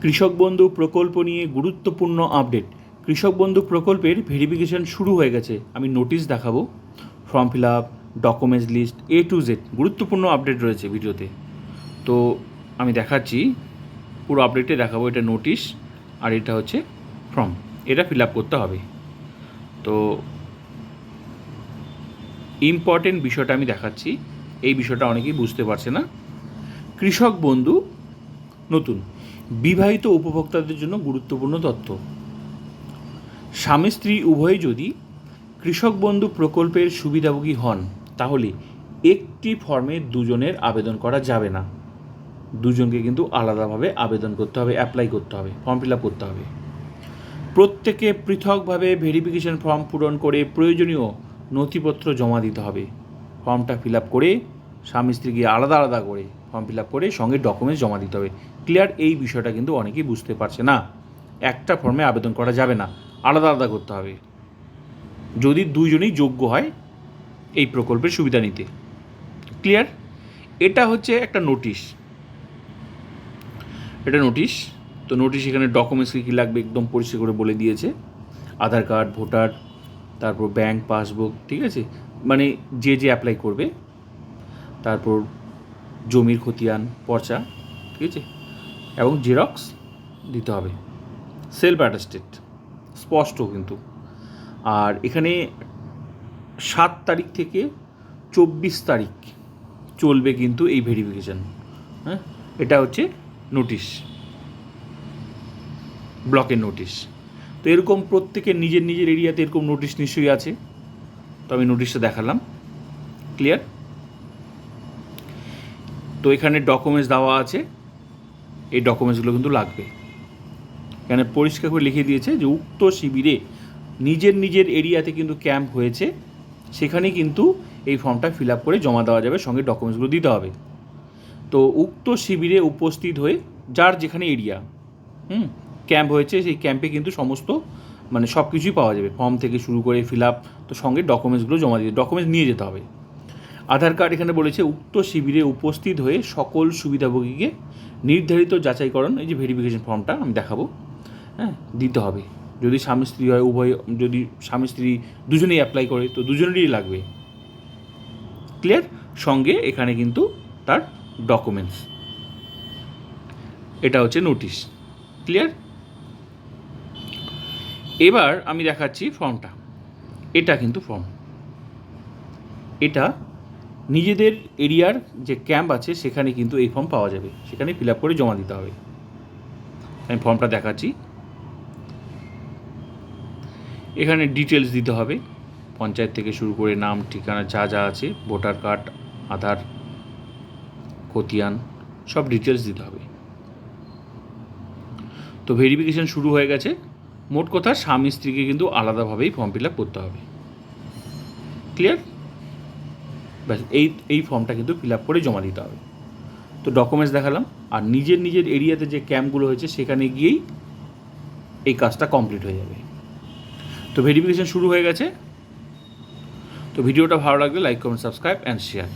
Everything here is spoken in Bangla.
কৃষক বন্ধু প্রকল্প নিয়ে গুরুত্বপূর্ণ আপডেট। কৃষক বন্ধু প্রকল্পের ভেরিফিকেশন শুরু হয়ে গেছে। আমি নোটিশ দেখাবো, form fill up, documents list, A to Z গুরুত্বপূর্ণ আপডেট রয়েছে ভিডিওতে। তো আমি দেখাচ্ছি, পুরো আপডেটে দেখাবো। এটা নোটিশ আর এটা হচ্ছে ফর্ম, এটা ফিল আপ করতে হবে। তো ইম্পর্টেন্ট বিষয়টা আমি দেখাচ্ছি, এই বিষয়টা অনেকেই বুঝতে পারছে না। কৃষক বন্ধু নতুন বিবাহিত উপভোক্তাদের জন্য গুরুত্বপূর্ণ তথ্য। স্বামী স্ত্রী উভয়ই যদি কৃষক বন্ধু প্রকল্পের সুবিধাভোগী হন, তাহলে একটি ফর্মে দুজনের আবেদন করা যাবে না। দুজনকে কিন্তু আলাদাভাবে আবেদন করতে হবে, অ্যাপ্লাই করতে হবে, ফর্ম ফিল আপ করতে হবে। প্রত্যেকে পৃথকভাবে ভেরিফিকেশন ফর্ম পূরণ করে প্রয়োজনীয় নথিপত্র জমা দিতে হবে। ফর্মটা ফিল আপ করে স্বামী স্ত্রীকে আলাদা আলাদা করে ফর্ম ফিল আপ করে সঙ্গে ডকুমেন্টস জমা দিতে হবে। ক্লিয়ার? এই বিষয়টা কিন্তু অনেকেই বুঝতে পারছে না। একটা ফর্মে আবেদন করা যাবে না, আলাদা আলাদা করতে হবে যদি দুইজনেই যোগ্য হয় এই প্রকল্পের সুবিধা নিতে। ক্লিয়ার? এটা হচ্ছে একটা নোটিশ, এটা নোটিশ। তো নোটিশ এখানে ডকুমেন্টস কী কী লাগবে একদম পরিষ্কার করে বলে দিয়েছে। আধার কার্ড, ভোটার, তারপর ব্যাংক পাসবুক, ঠিক আছে, মানে যে অ্যাপ্লাই করবে, তারপর জমির খতিয়ান পর্চা, ঠিক আছে, এবং জেরক্স দিতে হবে, সেলফ অ্যাটাস্টেড, স্পষ্ট কিন্তু। আর এখানে 7 তারিখ থেকে 24 তারিখ চলবে কিন্তু এই ভেরিফিকেশান। হ্যাঁ, এটা হচ্ছে নোটিশ, ব্লকের নোটিশ। তো এরকম প্রত্যেকের নিজের নিজের এরিয়াতে এরকম নোটিশ নিশ্চয়ই আছে। তো আমি নোটিশটা দেখালাম। ক্লিয়ার? তো এখানে ডকুমেন্টস দেওয়া আছে, এই ডকুমেন্টসগুলো কিন্তু লাগবে। এখানে পরিষ্কার করে লিখে দিয়েছে যে উক্ত শিবিরে নিজের নিজের এরিয়াতে কিন্তু ক্যাম্প হয়েছে, সেখানে কিন্তু এই ফর্মটা ফিল আপ করে জমা দেওয়া যাবে, সঙ্গে ডকুমেন্টসগুলো দিতে হবে। তো উক্ত শিবিরে উপস্থিত হয়ে যার যেখানে এরিয়া ক্যাম্প হয়েছে, সেই ক্যাম্পে কিন্তু সমস্ত মানে সব কিছুই পাওয়া যাবে, ফর্ম থেকে শুরু করে ফিল আপ। তো সঙ্গে ডকুমেন্টসগুলো জমা দিতে, ডকুমেন্টস নিয়ে যেতে হবে। আধার কার্ড এখানে বলেছে উক্ত শিবিরে উপস্থিত হয়ে সকল সুবিধাভোগীকে নির্ধারিত যাচাইকরণ, এই যে ভেরিফিকেশন ফর্মটা আমি দেখাবো, হ্যাঁ, দিতে হবে। যদি স্বামী স্ত্রী হয়, উভয়, যদি স্বামী স্ত্রী দুজনেই অ্যাপ্লাই করে তো দুজনেরই লাগবে। ক্লিয়ার? সঙ্গে এখানে কিন্তু তার ডকুমেন্টস, এটা হচ্ছে নোটিশ। ক্লিয়ার? এবার আমি দেখাচ্ছি ফর্মটা, এটা কিন্তু ফর্ম, এটা নিজেদের এরিয়ার যে ক্যাম্প আছে সেখানে কিন্তু এই ফর্ম পাওয়া যাবে, সেখানে ফিল আপ করে জমা দিতে হবে। আমি ফর্মটা দেখাচ্ছি। এখানে ডিটেলস দিতে হবে, পঞ্চায়েত থেকে শুরু করে নাম ঠিকানা যা যা আছে, ভোটার কার্ড, আধার, খতিয়ান, সব ডিটেলস দিতে হবে। তো ভেরিফিকেশান শুরু হয়ে গেছে। মোট কথা স্বামী স্ত্রীকে কিন্তু আলাদাভাবেই ফর্ম ফিল আপ করতে হবে। ক্লিয়ার? ব্যাস, এই ফর্মটা কিন্তু ফিল আপ করে জমা দিতে হবে। তো ডকুমেন্টস দেখালাম, আর নিজের নিজের এরিয়াতে যে ক্যাম্পগুলো হয়েছে সেখানে গিয়েই এই কাজটা কমপ্লিট হয়ে যাবে। তো ভেরিফিকেশান শুরু হয়ে গেছে। তো ভিডিওটা ভালো লাগলে like, comment, subscribe and share.